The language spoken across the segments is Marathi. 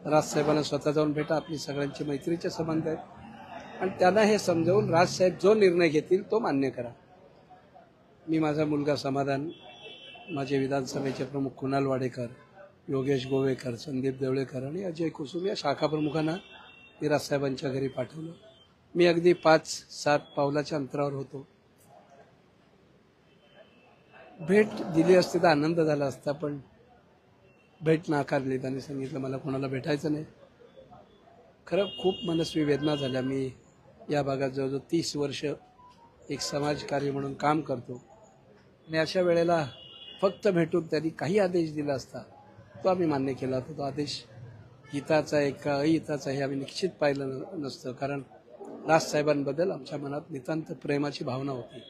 राजसाहेबांना स्वतः जाऊन भेटा, आपली सगळ्यांची मैत्रीचे संबंध आहेत आणि त्यांना हे समजावून राजसाहेब जो निर्णय घेतील तो मान्य करा. मी माझा मुलगा समाधान, माझे विधानसभेचे प्रमुख कुणाल वाडेकर, योगेश गोवेकर, संदीप देवळेकर आणि अजय कुसुम या शाखा प्रमुखांना मी राजसाहेबांच्या घरी पाठवलं. मी अगदी 5-7 पावलाच्या अंतरावर होतो. भेट दिली असती तर आनंद झाला असता, पण भेट नाकारली. त्यांनी सांगितलं मला कोणाला भेटायचं नाही. खरं खूप मनस्वी वेदना झाल्या. मी या भागात जवळजवळ 30 वर्ष एक समाजकार्य म्हणून काम करतो आणि अशा वेळेला फक्त भेटून त्यांनी काही आदेश दिला असता तो आम्ही मान्य केला होता. तो आदेश हिताचा आहे का अहिताचा हे आम्ही निश्चित पाहिलं नसतं, कारण राजसाहेबांबद्दल आमच्या मनात नितांत प्रेमाची भावना होती.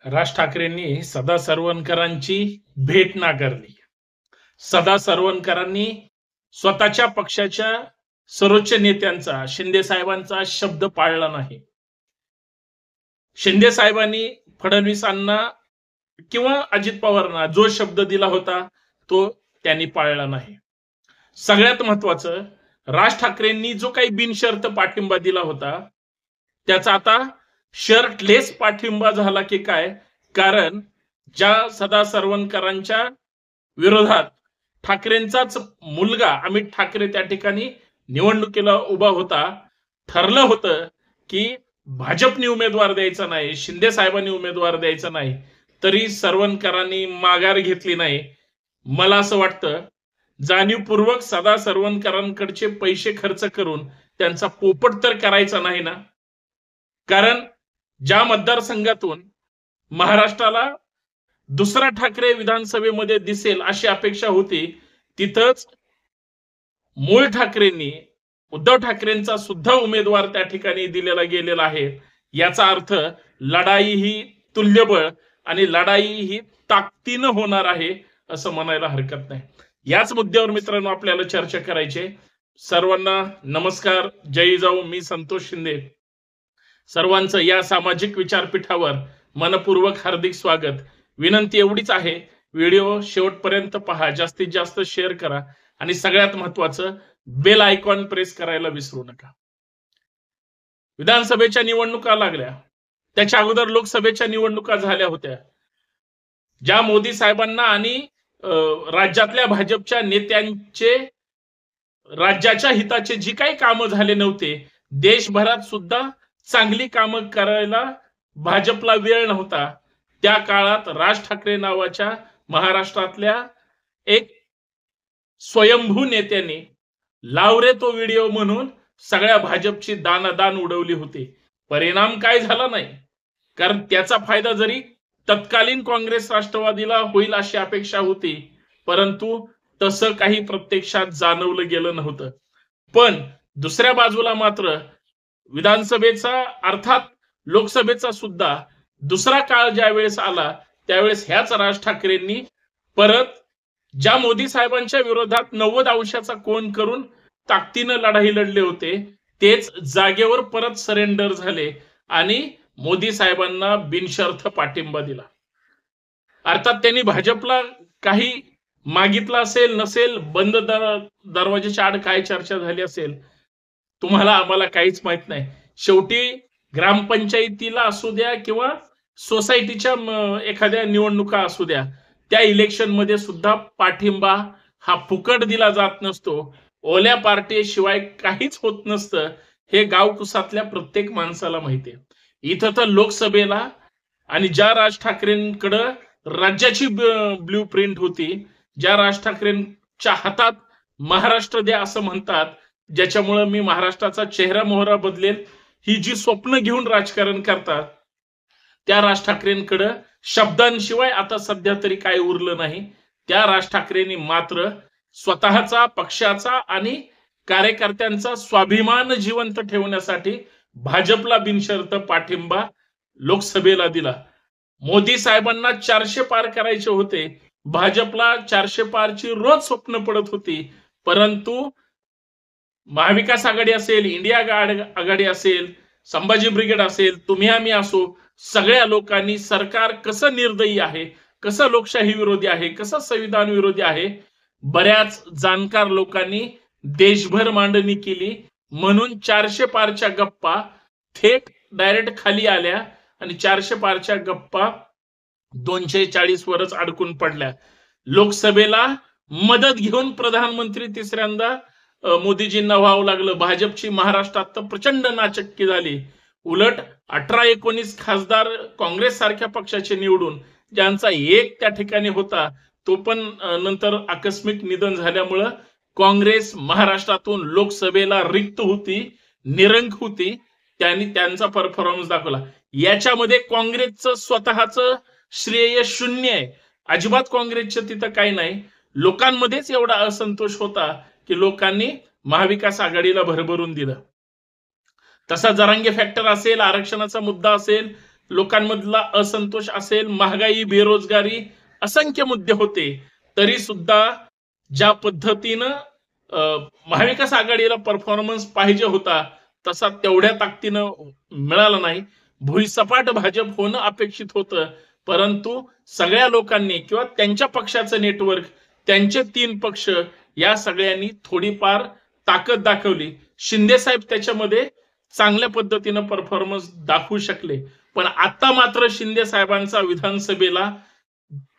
राज ठाकरेंनी सदा सरवणकरांची भेट नाकारली. सदा सरवणकरांनी स्वतःच्या पक्षाच्या सर्वोच्च नेत्यांचा, शिंदे साहेबांचा शब्द पाळला नाही. शिंदे साहेबांनी फडणवीसांना किंवा अजित पवारांना जो शब्द दिला होता तो त्यांनी पाळला नाही. सगळ्यात महत्वाचं, राज ठाकरेंनी जो काही बिनशर्त पाठिंबा दिला होता त्याचा आता शर्टलेस पाठिंबा झाला की काय? कारण ज्या सदा सरवणकरांच्या विरोधात ठाकरेंचाच मुलगा अमित ठाकरे त्या ठिकाणी निवडणुकीला उभा होता, ठरलं होतं की भाजपने उमेदवार द्यायचा नाही, शिंदे साहेबांनी उमेदवार द्यायचा नाही, तरी सरवणकरांनी माघार घेतली नाही. मला असं वाटतं जाणीवपूर्वक सदा सरवणकरांकडचे पैसे खर्च करून त्यांचा पोपट तर करायचा नाही ना. कारण ज्या मतदारसंघातून महाराष्ट्राला दुसरा ठाकरे विधानसभेमध्ये दिसेल अशी अपेक्षा होती, तिथंच मूळ ठाकरेंनी उद्धव ठाकरेंचा सुद्धा उमेदवार त्या ठिकाणी दिलेला गेलेला आहे. याचा अर्थ लढाई ही तुल्यबळ आणि लढाई ही ताकदीनं होणार आहे असं म्हणायला हरकत नाही. याच मुद्द्यावर मित्रांनो आपल्याला चर्चा करायची. सर्वांना नमस्कार, जय जाऊ. मी संतोष शिंदे. सर्वांचं या सामाजिक विचारपीठावर मनपूर्वक हार्दिक स्वागत. विनंती एवढीच आहे, व्हिडिओ शेवटपर्यंत पहा, जास्तीत जास्त शेअर करा आणि सगळ्यात महत्वाचं बेल आयकॉन प्रेस करायला विसरू नका. विधानसभेच्या निवडणुका लागल्या, त्याच्या अगोदर लोकसभेच्या निवडणुका झाल्या होत्या. ज्या मोदी साहेबांना आणि राज्यातल्या भाजपच्या नेत्यांचे राज्याच्या हिताचे जी काही कामं झाले नव्हते, देशभरात सुद्धा चांगली कामं करायला भाजपला वेळ नव्हता, त्या काळात राज ठाकरे नावाच्या महाराष्ट्रातल्या एक स्वयंभू नेत्याने लावरे तो व्हिडिओ म्हणून सगळ्या भाजपची दानादान उडवली होती. परिणाम काय झाला नाही, कारण त्याचा फायदा जरी तत्कालीन काँग्रेस राष्ट्रवादीला होईल अशी अपेक्षा होती, परंतु तसं काही प्रत्यक्षात जाणवलं गेलं नव्हतं. पण दुसऱ्या बाजूला मात्र विधानसभेचा अर्थात लोकसभेचा सुद्धा दुसरा काळ ज्यावेळेस आला त्यावेळेस ह्याच राज ठाकरेंनी परत ज्या मोदी साहेबांच्या विरोधात 90 अंशाचा कोन करून ताकदीनं लढाई लढले होते, तेच जागेवर परत सरेंडर झाले आणि मोदी साहेबांना बिनशर्त पाठिंबा दिला. अर्थात त्यांनी भाजपला काही मागितलं असेल नसेल, बंद दरवाजाच्या आड काय चर्चा झाली असेल, तुम्हाला आम्हाला काहीच माहित नाही. शेवटी ग्रामपंचायतीला असू द्या किंवा सोसायटीच्या एखाद्या निवडणुका असू द्या, त्या इलेक्शन मध्ये सुद्धा पाठिंबा हा फुकट दिला जात नसतो. ओल्या पार्टीशिवाय काहीच होत नसतं, हे गावकुसातल्या प्रत्येक माणसाला माहितीये. इथं तर लोकसभेला आणि ज्या राज ठाकरेंकडं राज्याची ब्ल्यू प्रिंट होती, ज्या राज ठाकरेंच्या हातात महाराष्ट्र द्या असं म्हणतात, ज्याच्यामुळे मी महाराष्ट्राचा चेहरा मोहरा बदलेल ही जी स्वप्न घेऊन राजकारण करतात, त्या राज ठाकरेंकडे शब्दांशिवाय आता सध्या तरी काय उरलं नाही. त्या राज ठाकरेंनी मात्र स्वतःचा, पक्षाचा आणि कार्यकर्त्यांचा स्वाभिमान जिवंत ठेवण्यासाठी भाजपला बिनशर्त पाठिंबा लोकसभेला दिला. मोदी साहेबांना 400 पार करायचे होते, भाजपला 400 पारची रोज स्वप्न पडत होती, परंतु महाविकास आघाडी असेल, इंडिया आघाडी असेल, संभाजी ब्रिगेड असेल, तुम्ही आम्ही असो, सगळ्या लोकांनी सरकार कसं निर्दयी आहे कसं लोकशाही विरोधी आहे, कसं संविधान विरोधी आहे, बऱ्याच जाणकार लोकांनी देशभर मांडणी केली. म्हणून 400 पारच्या गप्पा थेट डायरेक्ट खाली आल्या आणि 400 पारच्या गप्पा 240 वरच अडकून पडल्या. लोकसभेला मदत घेऊन प्रधानमंत्री तिसऱ्यांदा मोदीजींना व्हावं लागलं. भाजपची महाराष्ट्रात तर प्रचंड नाचक्की झाली. उलट 18-19 खासदार काँग्रेस सारख्या पक्षाचे निवडून, ज्यांचा एक त्या ठिकाणी होता तो पण नंतर आकस्मिक निधन झाल्यामुळं काँग्रेस महाराष्ट्रातून लोकसभेला रिक्त होती, निरंक होती. त्यांनी त्यांचा परफॉर्मन्स दाखवला. याच्यामध्ये काँग्रेसचं स्वतःचं श्रेय शून्य आहे. अजिबात काँग्रेसचं तिथं काही नाही. लोकांमध्येच एवढा असंतोष होता की लोकांनी महाविकास आघाडीला भरभरून दिलं. तसा जरांगे फॅक्टर असेल, आरक्षणाचा मुद्दा असेल, लोकांमधला असंतोष असेल, महागाई, बेरोजगारी, असंख्य मुद्दे होते. तरी सुद्धा ज्या पद्धतीनं महाविकास आघाडीला परफॉर्मन्स पाहिजे होता तसा तेवढ्या ताकदीनं मिळाला नाही. भुईसपाट भाजप होणं अपेक्षित होतं, परंतु सगळ्या लोकांनी किंवा त्यांच्या पक्षाचं नेटवर्क, त्यांचे 3 पक्ष, या सगळ्यांनी थोडीफार ताकद दाखवली. शिंदे साहेब त्याच्यामध्ये चांगल्या पद्धतीनं परफॉर्मन्स दाखवू शकले. पण आता मात्र शिंदे साहेबांचा विधानसभेला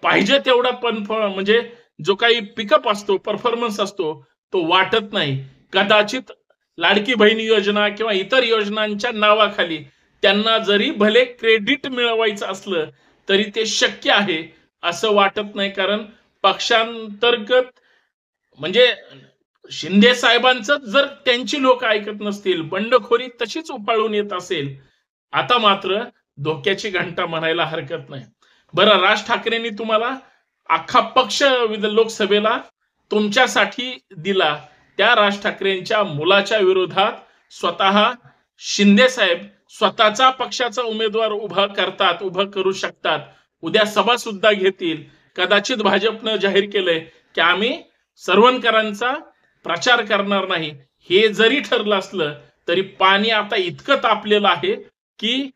पाहिजे तेवढा पण म्हणजे जो काही पिकअप असतो, परफॉर्मन्स असतो, तो वाटत नाही. कदाचित लाडकी बहीण योजना किंवा इतर योजनांच्या नावाखाली त्यांना जरी भले क्रेडिट मिळवायचं असलं तरी ते शक्य आहे असं वाटत नाही. कारण पक्षांतर्गत म्हणजे शिंदे साहेबांचं जर त्यांची लोक ऐकत नसतील, बंडखोरी तशीच उफाळून येत असेल, आता मात्र धोक्याची घंटा म्हणायला हरकत नाही. बरं, राज ठाकरेंनी तुम्हाला अख्खा पक्ष लोकसभेला तुमच्यासाठी दिला. त्या राज ठाकरेंच्या मुलाच्या विरोधात स्वतः शिंदे साहेब स्वतःचा पक्षाचा उमेदवार उभं करू शकतात. उद्या सभा सुद्धा घेतील. कदाचित भाजपनं जाहीर केलंय की आम्ही सरवणकरांचा प्रचार करणार नाही. हे जरी ठरलं असलं तरी पाणी आता इतकं तापलेलं आहे की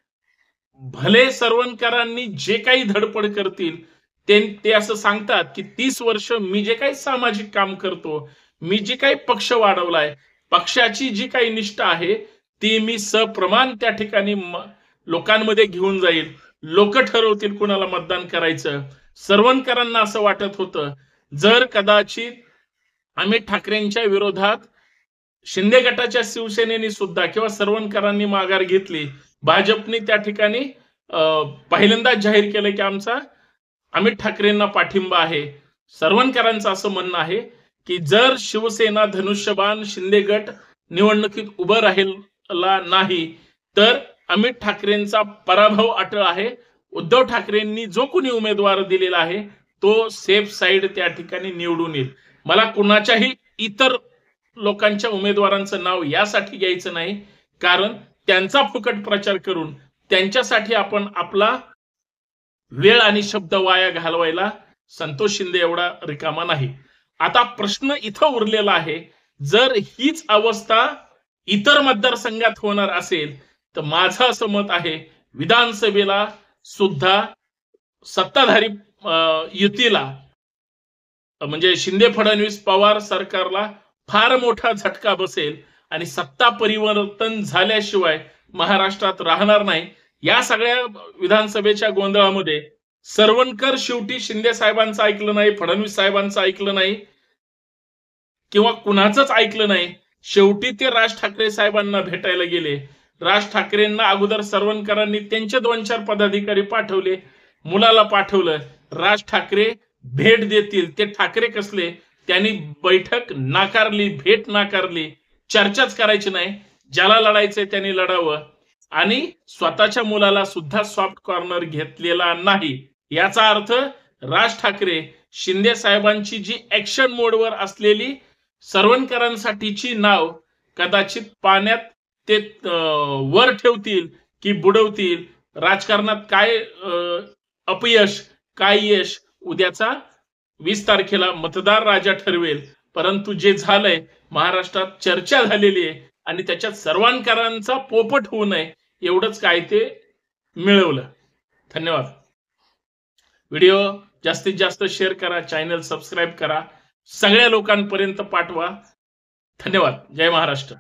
भले सरवणकरांनी जे काही धडपड करतील ते असं सांगतात की 30 वर्ष मी जे काही सामाजिक काम करतो, मी जे काही पक्ष वाढवलाय, पक्षाची जी काही निष्ठा आहे ती मी सप्रमाण त्या ठिकाणी लोकांमध्ये घेऊन जाईल. लोक ठरवतील कुणाला मतदान करायचं. सरवणकरांना असं वाटत होतं जर कदाचित अमित ठाकरेंच्या विरोधात शिंदे गटाच्या शिवसेनेने सुद्धा किंवा सरवणकरांनी माघार घेतली, भाजपने त्या ठिकाणी पहिल्यांदाच जाहीर केलं की आमचा अमित ठाकरेंना पाठिंबा आहे. सरवणकरांचं असं म्हणणं आहे की जर शिवसेना, धनुष्यबाण, शिंदे गट निवडणुकीत उभं राहिला नाही तर अमित ठाकरेंचा पराभव अटळ आहे. उद्धव ठाकरेंनी जो कोणी उमेदवार दिलेला आहे तो सेफ साईड त्या ठिकाणी निवडून येईल. मला कुणाच्याही इतर लोकांच्या उमेदवारांचं नाव यासाठी घ्यायचं नाही, कारण त्यांचा फुकट प्रचार करून त्यांच्यासाठी आपण आपला वेळ आणि शब्द वाया घालवायला संतोष शिंदे एवढा रिकामा नाही. आता प्रश्न इथं उरलेला आहे, जर हीच अवस्था इतर मतदारसंघात होणार असेल तर माझं असं मत आहे विधानसभेला सुद्धा सत्ताधारी युतीला म्हणजे शिंदे फडणवीस पवार सरकारला फार मोठा झटका बसेल आणि सत्ता परिवर्तन झाल्याशिवाय महाराष्ट्रात राहणार नाही. या सगळ्या विधानसभेच्या गोंधळामध्ये सरवणकर शेवटी शिंदे साहेबांचं ऐकलं नाही, फडणवीस साहेबांचं ऐकलं नाही किंवा कुणाचंच ऐकलं नाही. शेवटी ते राज ठाकरे साहेबांना भेटायला गेले. राज ठाकरेंना अगोदर सरवणकरांनी त्यांचे 2-4 पदाधिकारी पाठवले, मुलाला पाठवलं. राज ठाकरे भेट देतील ते ठाकरे कसले, त्यांनी बैठक नाकारली, भेट नाकारली. चर्चाच करायची नाही, ज्याला लढायचंय त्यांनी लढावं. आणि स्वतःच्या मुलाला सुद्धा सॉफ्ट कॉर्नर घेतलेला नाही. याचा अर्थ राज ठाकरे शिंदे साहेबांची जी ऍक्शन मोडवर असलेली सरवणकरांसाठीची नाव कदाचित पाण्यात ते वर ठेवतील की बुडवतील. राजकारणात काय अपयश काय यश उद्याचा 20 तारखेला मतदार राजा ठरवेल. परंतु जे झालंय महाराष्ट्रात चर्चा झालेली आहे आणि त्याच्यात सरवणकरांचा पोपट होऊ नये एवढंच काय ते मिळवलं. धन्यवाद. व्हिडिओ जास्तीत जास्त शेअर करा, चॅनल सबस्क्राईब करा, सगळ्या लोकांपर्यंत पाठवा. धन्यवाद. जय महाराष्ट्र.